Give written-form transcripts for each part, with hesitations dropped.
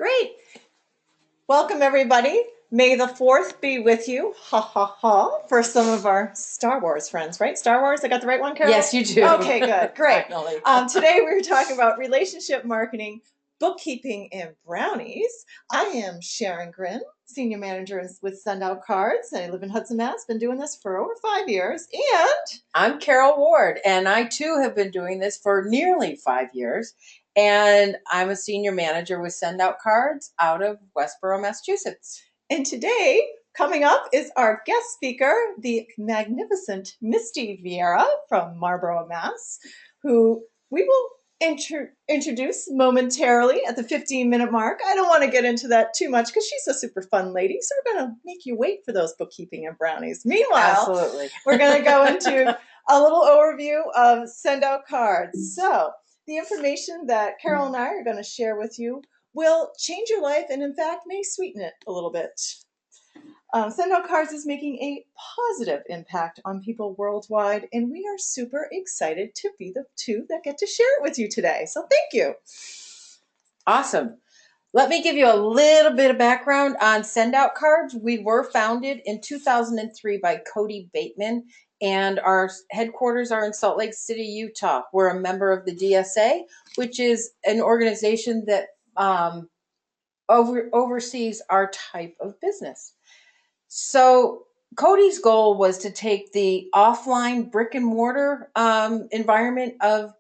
Great. Welcome, everybody. May the 4th be with you. Ha, ha, ha. For some of our Star Wars friends, right? Star Wars? I got the right one, Carol? Yes, you do. Okay, good. Great. Today we're talking about relationship marketing, bookkeeping, and brownies. I am Sharon Grimm, Senior Manager with SendOutCards. I live in Hudson, Mass. Been doing this for over 5 years. And I'm Carol Ward, and I too have been doing this for nearly 5 years. And I'm a Senior Manager with SendOutCards out of Westboro, Massachusetts. And today, coming up is our guest speaker, the magnificent Misty Vieira from Marlborough, Mass., who we will introduce momentarily at the 15-minute mark. I don't want to get into that too much because she's a super fun lady, so we're going to make you wait for those bookkeeping and brownies. Meanwhile, we're going to go into a little overview of SendOutCards. So the information that Carol and I are going to share with you will change your life and, in fact, may sweeten it a little bit. SendOutCards is making a positive impact on people worldwide, and we are super excited to be the two that get to share it with you today. So thank you. Awesome. Let me give you a little bit of background on SendOutCards. We were founded in 2003 by Cody Bateman, and our headquarters are in Salt Lake City, Utah. We're a member of the DSA, which is an organization that oversees our type of business. So Cody's goal was to take the offline brick and mortar environment of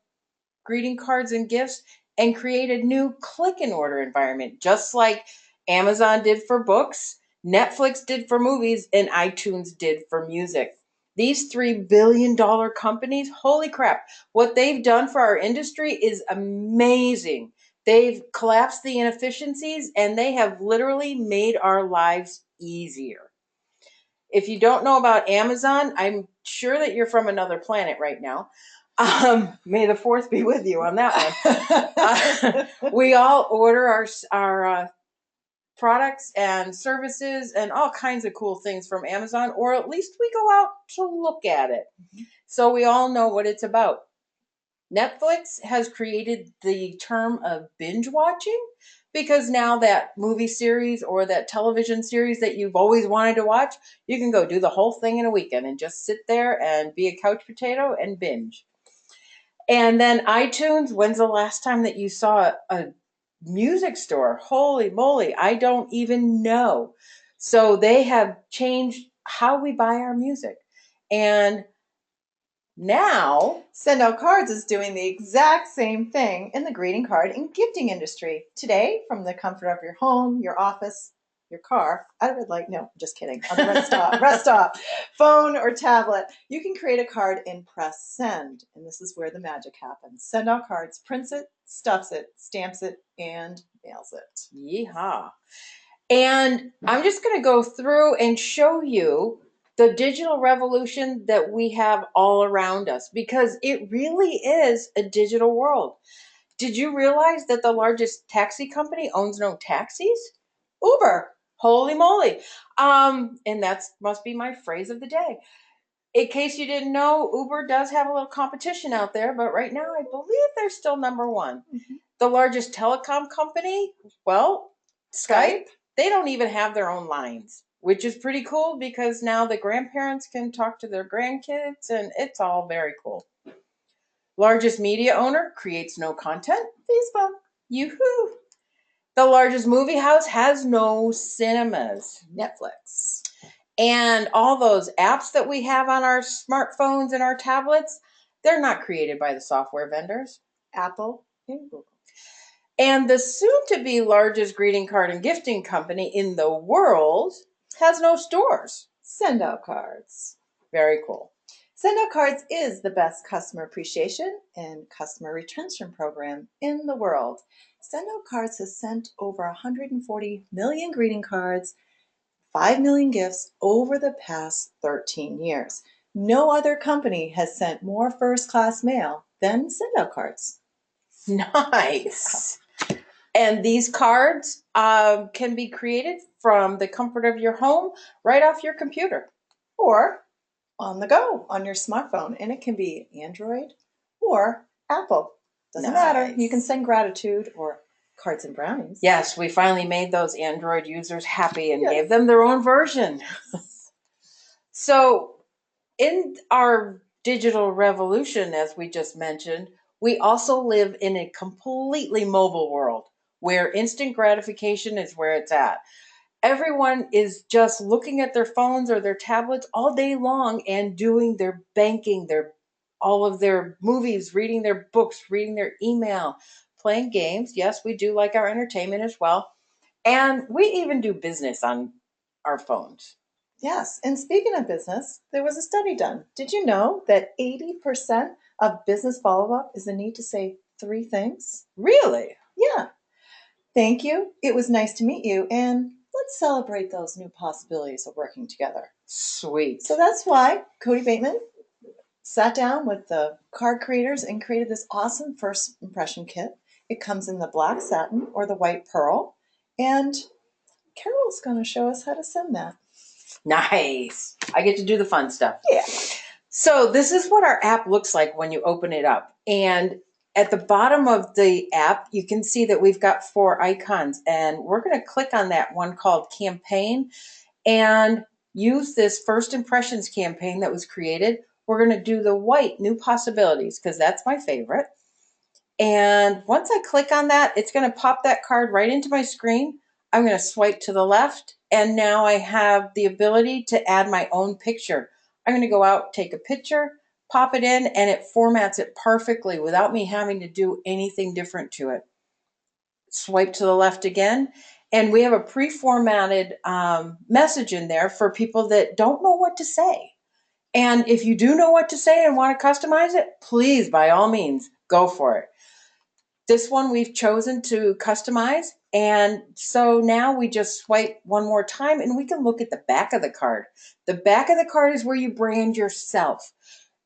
greeting cards and gifts and create a new click and order environment, just like Amazon did for books, Netflix did for movies, and iTunes did for music. These $3 billion companies, holy crap, what they've done for our industry is amazing. They've collapsed the inefficiencies and they have literally made our lives easier. If you don't know about Amazon, I'm sure that you're from another planet right now. May the 4th be with you on that one. We all order our products and services and all kinds of cool things from Amazon, or at least we go out to look at it. Mm-hmm. So we all know what it's about. Netflix has created the term of binge watching because now that movie series or that television series that you've always wanted to watch, you can go do the whole thing in a weekend and just sit there and be a couch potato and binge. And then iTunes, when's the last time that you saw a music store? Holy moly, I don't even know. So they have changed how we buy our music. And now, SendOutCards is doing the exact same thing in the greeting card and gifting industry. Today, from the comfort of your home, your office, your car, I would like, no, just kidding, on the rest stop, phone or tablet, you can create a card and press send. And this is where the magic happens. SendOutCards prints it, stuffs it, stamps it, and mails it. Yeehaw. And I'm just going to go through and show you the digital revolution that we have all around us, because it really is a digital world. Did you realize that the largest taxi company owns no taxis? Uber. Holy moly. And that must be my phrase of the day. In case you didn't know, Uber does have a little competition out there, but right now I believe they're still number one. Mm-hmm. The largest telecom company, well, Skype, they don't even have their own lines, which is pretty cool because now the grandparents can talk to their grandkids and it's all very cool. Largest media owner creates no content. Facebook. Yoo-hoo. The largest movie house has no cinemas. Netflix. And all those apps that we have on our smartphones and our tablets, they're not created by the software vendors. Apple and Google. And the soon-to-be largest greeting card and gifting company in the world has no stores. SendOutCards. Very cool. SendOutCards is the best customer appreciation and customer retention program in the world. SendOutCards has sent over 140 million greeting cards, 5 million gifts over the past 13 years. No other company has sent more first-class mail than SendOutCards. Nice. And these cards can be created from the comfort of your home, right off your computer. Or on the go, on your smartphone. And it can be Android or Apple. Doesn't matter. You can send gratitude or Cards and Brownies. Yes, we finally made those Android users happy and Yes. gave them their own version. So, in our digital revolution, as we just mentioned, we also live in a completely mobile world where instant gratification is where it's at. Everyone is just looking at their phones or their tablets all day long and doing their banking, their all of their movies, reading their books, reading their email, playing games. Yes, we do like our entertainment as well. And we even do business on our phones. Yes, and speaking of business, there was a study done. Did you know that 80% of business follow up is the need to say three things? Really? Yeah. Thank you. It was nice to meet you. And let's celebrate those new possibilities of working together. Sweet. So that's why Cody Bateman sat down with the card creators and created this awesome first impression kit. It comes in the black satin or the white pearl. And Carol's going to show us how to send that. Nice. I get to do the fun stuff. Yeah. So this is what our app looks like when you open it up. And at the bottom of the app, you can see that we've got 4 icons. And we're going to click on that one called Campaign and use this first impressions campaign that was created. We're going to do the white New Possibilities because that's my favorite. And once I click on that, it's going to pop that card right into my screen. I'm going to swipe to the left, and now I have the ability to add my own picture. I'm going to go out, take a picture, pop it in, and it formats it perfectly without me having to do anything different to it. Swipe to the left again, and we have a pre-formatted message in there for people that don't know what to say. And if you do know what to say and want to customize it, please, by all means, go for it. This one we've chosen to customize. And so now we just swipe one more time and we can look at the back of the card. The back of the card is where you brand yourself.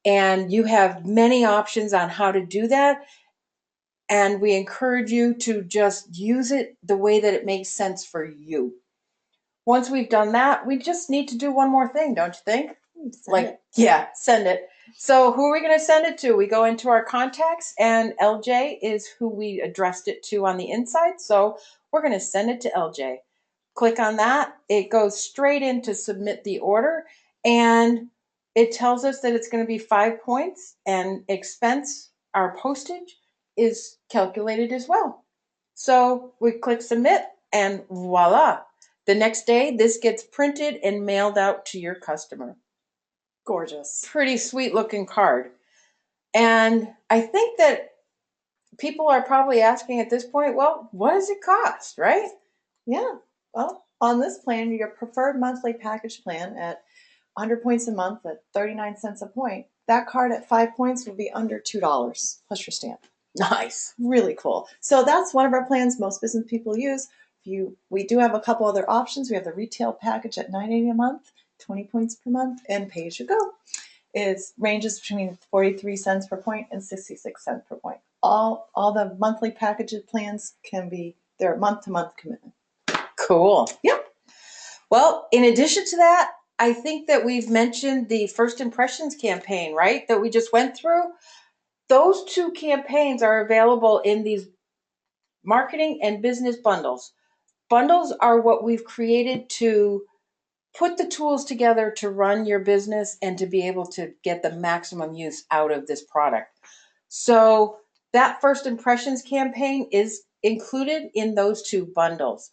And you have many options on how to do that. And we encourage you to just use it the way that it makes sense for you. Once we've done that, we just need to do one more thing, don't you think? Yeah, send it. So who are we going to send it to? We go into our contacts, and LJ is who we addressed it to on the inside. So we're going to send it to LJ. Click on that. It goes straight in to submit the order, and it tells us that it's going to be 5 points, and expense, our postage, is calculated as well. So we click submit, and voila. The next day, this gets printed and mailed out to your customer. Gorgeous. Pretty sweet looking card. And I think that people are probably asking at this point, well, what does it cost, right? Yeah. Well, on this plan, your preferred monthly package plan at 100 points a month at 39 cents a point, that card at 5 points will be under $2 plus your stamp. Nice. Really cool. So that's one of our plans most business people use. We do have a couple other options. We have the retail package at $9.80 a month, 20 points per month, and pay as you go. It ranges between 43 cents per point and 66 cents per point. All the monthly package plans can be their month-to-month commitment. Cool. Yep. Well, in addition to that, I think that we've mentioned the first impressions campaign, right? That we just went through. Those 2 campaigns are available in these marketing and business bundles. Bundles are what we've created to put the tools together to run your business and to be able to get the maximum use out of this product. So that first impressions campaign is included in those 2 bundles.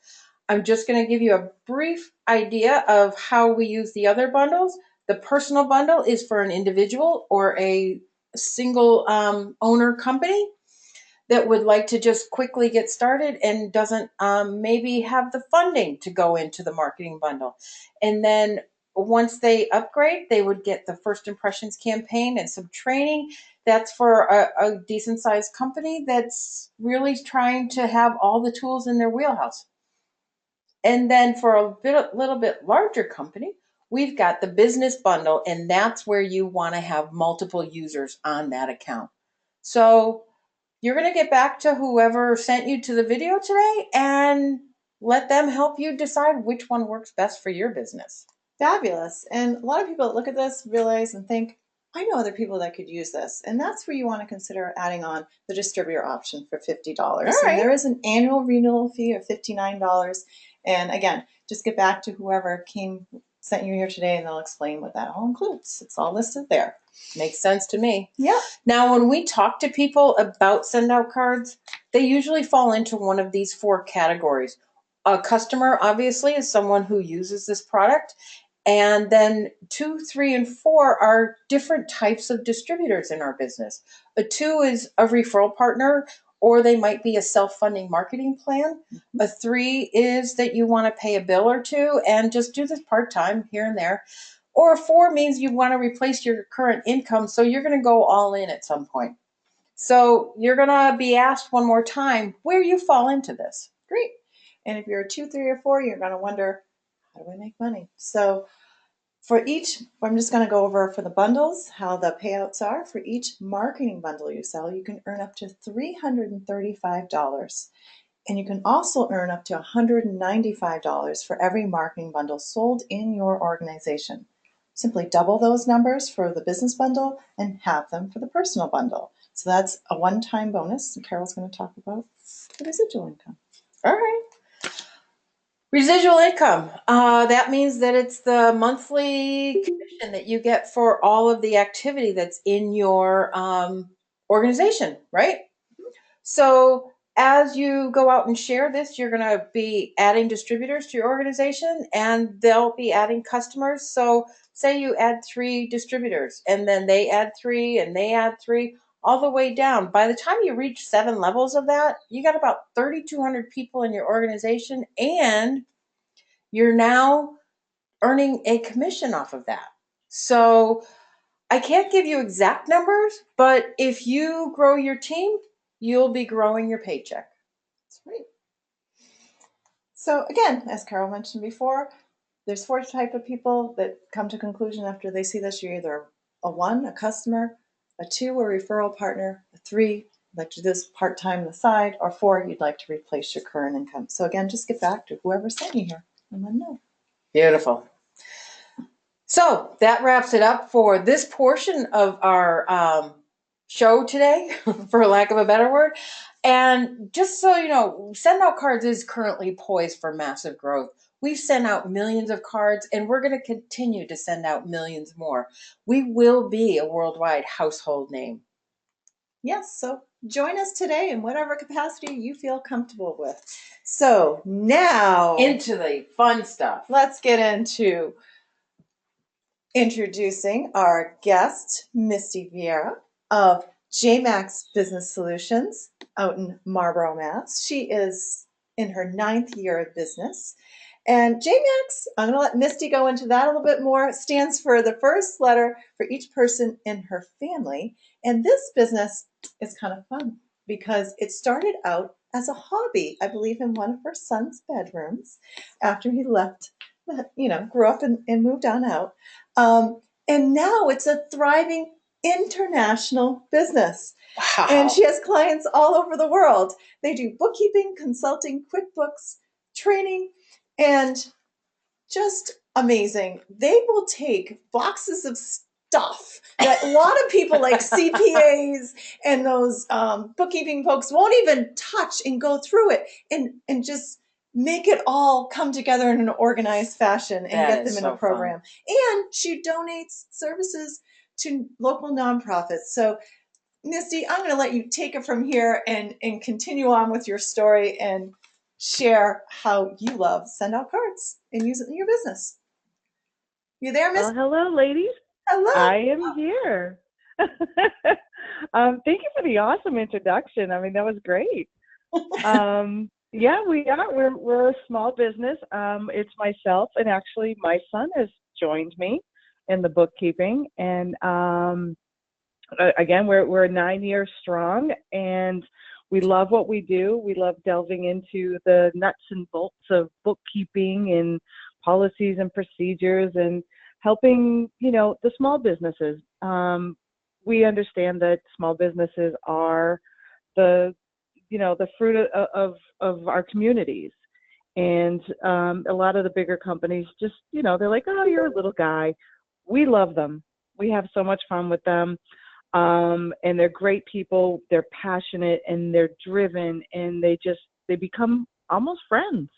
I'm just going to give you a brief idea of how we use the other bundles. The personal bundle is for an individual or a single owner company that would like to just quickly get started and doesn't maybe have the funding to go into the marketing bundle. And then once they upgrade, they would get the first impressions campaign and some training. That's for a decent sized company that's really trying to have all the tools in their wheelhouse. And then for a little bit larger company, we've got the business bundle, and that's where you want to have multiple users on that account. So you're going to get back to whoever sent you to the video today and let them help you decide which one works best for your business. Fabulous. And a lot of people that look at this realize and think, I know other people that could use this. And that's where you want to consider adding on the distributor option for $50. All And right. there is an annual renewal fee of $59. And again, just get back to whoever sent you here today and they'll explain what that all includes. It's all listed there. Makes sense to me. Yeah. Now, when we talk to people about SendOutCards, they usually fall into one of these four categories. A customer, obviously, is someone who uses this product. And then 2, 3, and 4 are different types of distributors in our business. A 2 is a referral partner, or they might be a self-funding marketing plan. A 3 is that you want to pay a bill or two and just do this part-time here and there. Or a 4 means you want to replace your current income, so you're going to go all in at some point. So you're going to be asked one more time where you fall into this. Great. And if you're a 2, 3, or 4, you're going to wonder, how do I make money? So for each, I'm just going to go over for the bundles, how the payouts are. For each marketing bundle you sell, you can earn up to $335. And you can also earn up to $195 for every marketing bundle sold in your organization. Simply double those numbers for the business bundle and half them for the personal bundle. So that's a one-time bonus. And Carol's going to talk about the residual income. All right. Residual income. That means that it's the monthly commission that you get for all of the activity that's in your organization, right? So as you go out and share this, you're going to be adding distributors to your organization and they'll be adding customers. So say you add 3 distributors and then they add 3 and they add 3 all the way down. By the time you reach 7 levels of that, you got about 3,200 people in your organization and you're now earning a commission off of that. So I can't give you exact numbers, but if you grow your team, you'll be growing your paycheck. That's right. So again, as Carol mentioned before, there's 4 types of people that come to conclusion after they see this. You're either a 1, a customer, a 2, a referral partner, a 3, like to do this part-time on the side, or 4, you'd like to replace your current income. So again, just get back to whoever sent you here and let them know. Beautiful. So that wraps it up for this portion of our show today, for lack of a better word. And just so you know, SendOutCards is currently poised for massive growth. We've sent out millions of cards, and we're going to continue to send out millions more. We will be a worldwide household name. Yes, so join us today in whatever capacity you feel comfortable with. So now, Into the fun stuff. Let's get into introducing our guest, Misty Vieira of JMax Business Solutions out in Marlborough, Mass. She is in her 9th year of business. And JMax, I'm going to let Misty go into that a little bit more, stands for the first letter for each person in her family. And this business is kind of fun because it started out as a hobby, I believe, in one of her son's bedrooms after he left, grew up and moved on out. And now it's a thriving international business. Wow. And she has clients all over the world. They do bookkeeping, consulting, QuickBooks, training, and just amazing. They will take boxes of stuff that a lot of people like CPAs and those bookkeeping folks won't even touch and go through it and just make it all come together in an organized fashion and get them in a program. And she donates services to local nonprofits. So Misty, I'm going to let you take it from here and continue on with your story and share how you love SendOutCards and use it in your business. You there, Misty? Well, hello, ladies. Hello. I am here. Thank you for the awesome introduction. I mean, that was great. Yeah, we are. We're a small business. It's myself, and actually, my son has joined me in the bookkeeping. And again, we're 9 years strong, and we love what we do. We love delving into the nuts and bolts of bookkeeping and policies and procedures and helping, the small businesses. We understand that small businesses are the fruit of our communities. And a lot of the bigger companies just, they're like, oh, you're a little guy. We love them. We have so much fun with them. And they're great people. They're passionate and they're driven, and they become almost friends.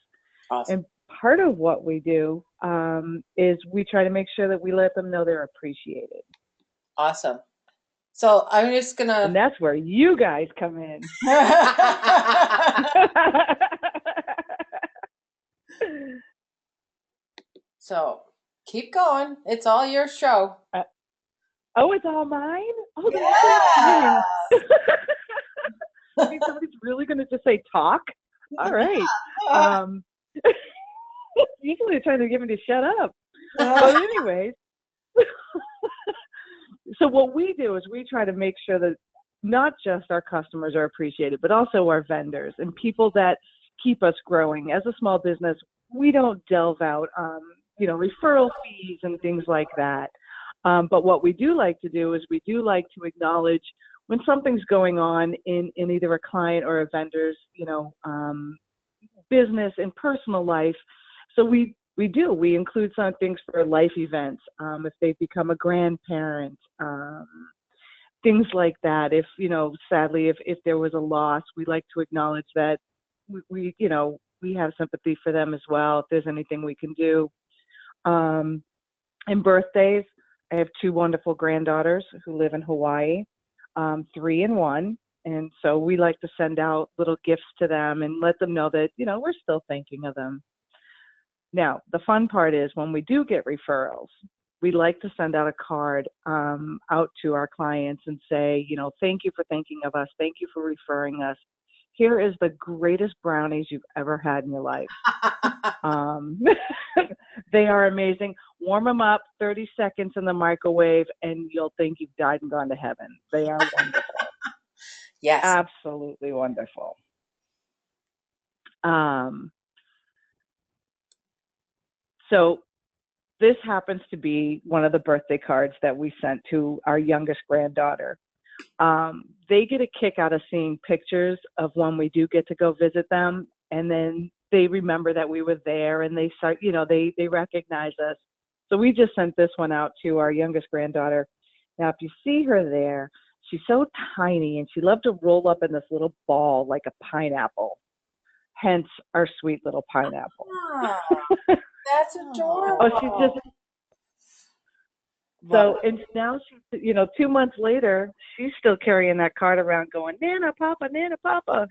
Awesome. And part of what we do is we try to make sure that we let them know they're appreciated. Awesome. So I'm just And gonna. that's where you guys come in. So keep going. It's all your show. Oh, it's all mine? Oh, Yeah. that's so fun. I mean, somebody's really going to just say talk? All right. Usually they're trying to get me to shut up. But anyways, so what we do is we try to make sure that not just our customers are appreciated, but also our vendors and people that keep us growing. As a small business, we don't delve out, referral fees and things like that. But what we do like to do is we do like to acknowledge when something's going on in either a client or a vendor's, business and personal life. So we include some things for life events, if they've become a grandparent, things like that. If, sadly, if there was a loss, we like to acknowledge that we have sympathy for them as well, if there's anything we can do. And birthdays, I have 2 wonderful granddaughters who live in Hawaii, 3 and 1. And so we like to send out little gifts to them and let them know that, we're still thinking of them. Now, the fun part is when we do get referrals, we like to send out a card out to our clients and say, thank you for thinking of us. Thank you for referring us. Here is the greatest brownies you've ever had in your life. They are amazing. Warm them up 30 seconds in the microwave and you'll think you've died and gone to heaven. They are wonderful. Yes. Absolutely wonderful. So this happens to be one of the birthday cards that we sent to our youngest granddaughter. They get a kick out of seeing pictures of when we do get to go visit them, and then they remember that we were there, and they start, they recognize us. So we just sent this one out to our youngest granddaughter. Now, if you see her there, she's so tiny, and she loved to roll up in this little ball like a pineapple. Hence our sweet little pineapple. Oh, that's adorable. Oh, she just. So, and now she's, 2 months later, she's still carrying that card around going, Nana, Papa, Nana, Papa.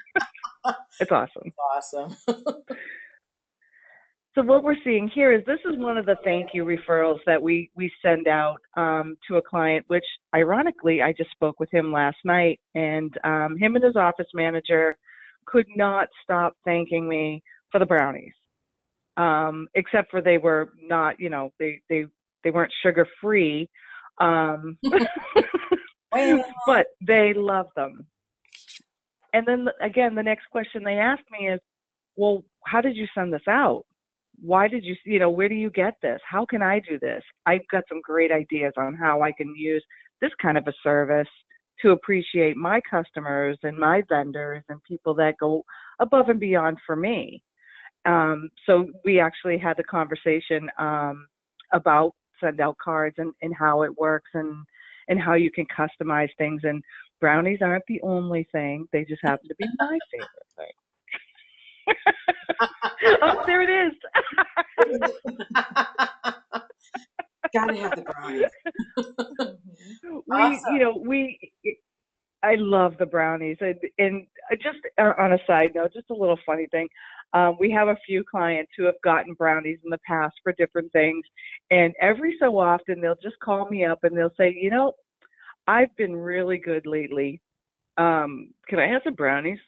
It's awesome. Awesome. So what we're seeing here is this is one of the thank you referrals that we send out to a client, which ironically, I just spoke with him last night, and him and his office manager could not stop thanking me for the brownies, except for they were not, they weren't sugar free, but they love them. And then again, the next question they asked me is, well, how did you send this out? Why did you, where do you get this? How can I do this? I've got some great ideas on how I can use this kind of a service to appreciate my customers and my vendors and people that go above and beyond for me. So we actually had the conversation about SendOutCards and how it works and how you can customize things. And brownies aren't the only thing. They just happen to be my favorite thing. Oh, there it is. Gotta have the brownies. I love the brownies. And just on a side note, just a little funny thing. We have a few clients who have gotten brownies in the past for different things. And every so often they'll just call me up and they'll say, I've been really good lately. Can I have some brownies?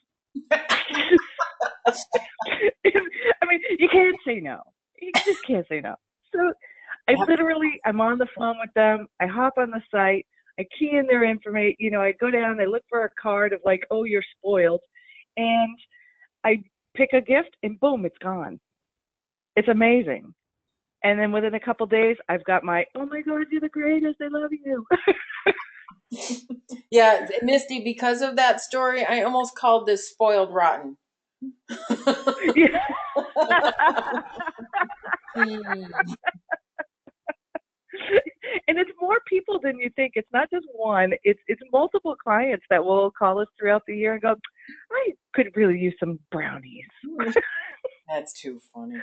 I mean, you can't say no. You just can't say no. So I'm on the phone with them. I hop on the site. I key in their information. I go down, I look for a card of like, oh, you're spoiled. And I pick a gift and boom, it's gone. It's amazing. And then within a couple days, I've got my, oh my God, you're the greatest. I love you. Yeah, Misty, because of that story, I almost called this spoiled rotten. And it's more people than you think. It's not just one. It's multiple clients that will call us throughout the year and go, I could really use some brownies. That's too funny.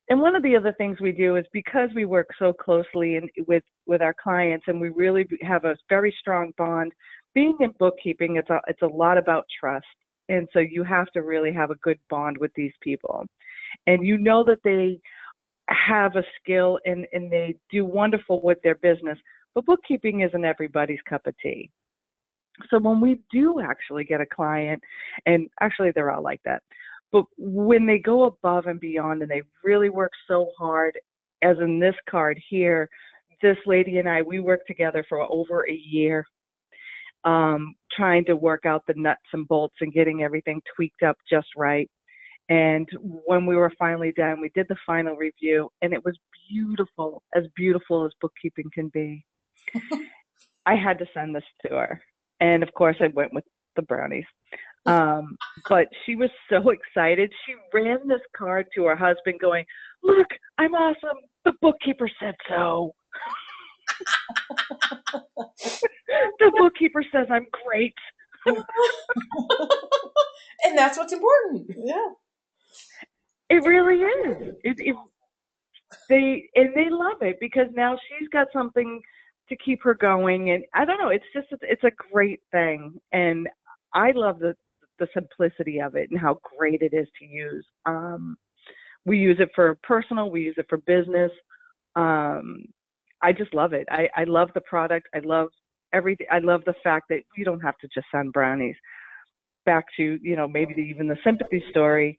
And one of the other things we do is because we work so closely with our clients, and we really have a very strong bond. Being in bookkeeping, it's a lot about trust, and so you have to really have a good bond with these people, and you know that they have a skill and they do wonderful with their business. But bookkeeping isn't everybody's cup of tea. So when we do actually get a client, and actually they're all like that, but when they go above and beyond and they really work so hard, as in this card here, this lady and I, we worked together for over a year, trying to work out the nuts and bolts and getting everything tweaked up just right. And when we were finally done, we did the final review, and it was beautiful as bookkeeping can be. I had to send this to her. And of course, I went with the brownies. But she was so excited. She ran this card to her husband going, look, I'm awesome. The bookkeeper said so. The bookkeeper says I'm great. And that's what's important. Yeah. It really is. They love it because now she's got something to keep her going. And I don't know, it's a great thing. And I love the simplicity of it and how great it is to use. We use it for personal, we use it for business. I just love it. I love the product. I love everything. I love the fact that you don't have to just send brownies. Back to, maybe even the sympathy story.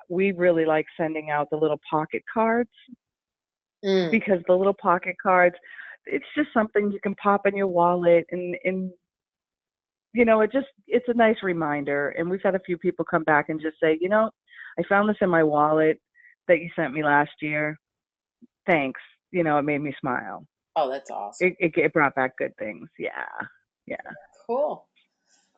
We really like sending out the little pocket cards because the little pocket cards, it's just something you can pop in your wallet and it's a nice reminder. And we've had a few people come back and just say, I found this in my wallet that you sent me last year. Thanks. It made me smile. Oh, that's awesome. It brought back good things. Yeah. Cool.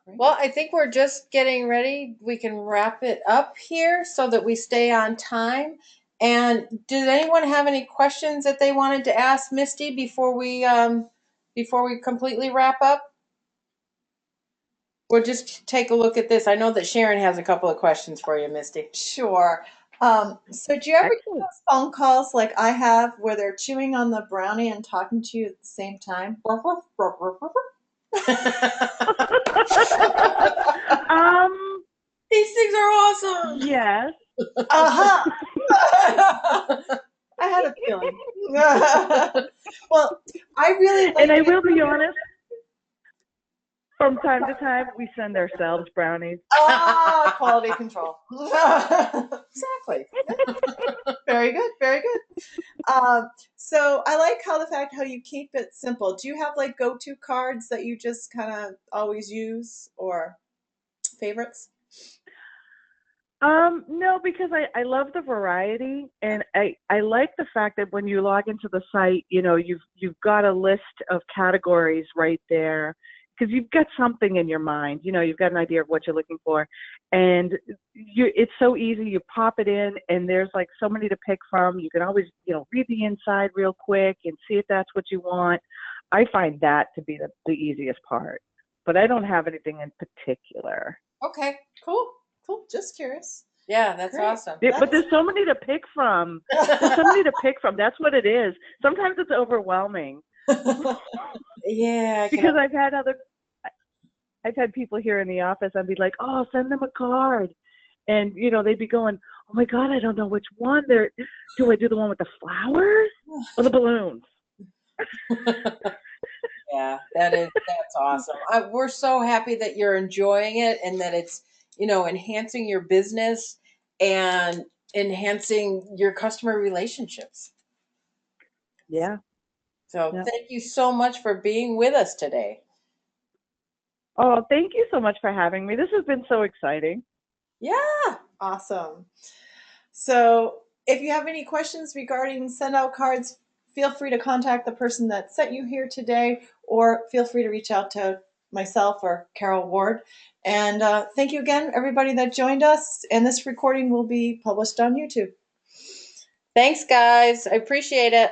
Well, I think we're just getting ready. We can wrap it up here so that we stay on time. And did anyone have any questions that they wanted to ask Misty before we completely wrap up? We'll just take a look at this. I know that Sharon has a couple of questions for you, Misty. Sure. So do you ever get Excellent. those phone calls like I have where they're chewing on the brownie and talking to you at the same time? These things are awesome. Yes. Uh-huh. I had a feeling. Well, I really like And I it. will be honest, from time to time, we send ourselves brownies. Quality control. Exactly. Very good, very good. So I like the fact how you keep it simple. Do you have like go-to cards that you just kind of always use or favorites? No, because I love the variety, and I like the fact that when you log into the site, you've got a list of categories right there because you've got something in your mind. You've got an idea of what you're looking for, and it's so easy. You pop it in, and there's like so many to pick from. You can always read the inside real quick and see if that's what you want. I find that to be the easiest part, but I don't have anything in particular. Okay, cool. Just curious. Yeah, that's Great. awesome. But there's so many to pick from. There's so many to pick from. That's what it is. Sometimes it's overwhelming. Yeah. Because I've had people here in the office. I'd be like, oh, send them a card. And, they'd be going, oh my God, I don't know which one. Do I do the one with the flowers or the balloons? Yeah, that's awesome. We're so happy that you're enjoying it and that it's, enhancing your business and enhancing your customer relationships. Yeah. So Thank you so much for being with us today. Oh, thank you so much for having me. This has been so exciting. Yeah. Awesome. So if you have any questions regarding SendOutCards, feel free to contact the person that sent you here today, or feel free to reach out to myself or Carol Ward. And thank you again, everybody that joined us. And this recording will be published on YouTube. Thanks, guys. I appreciate it.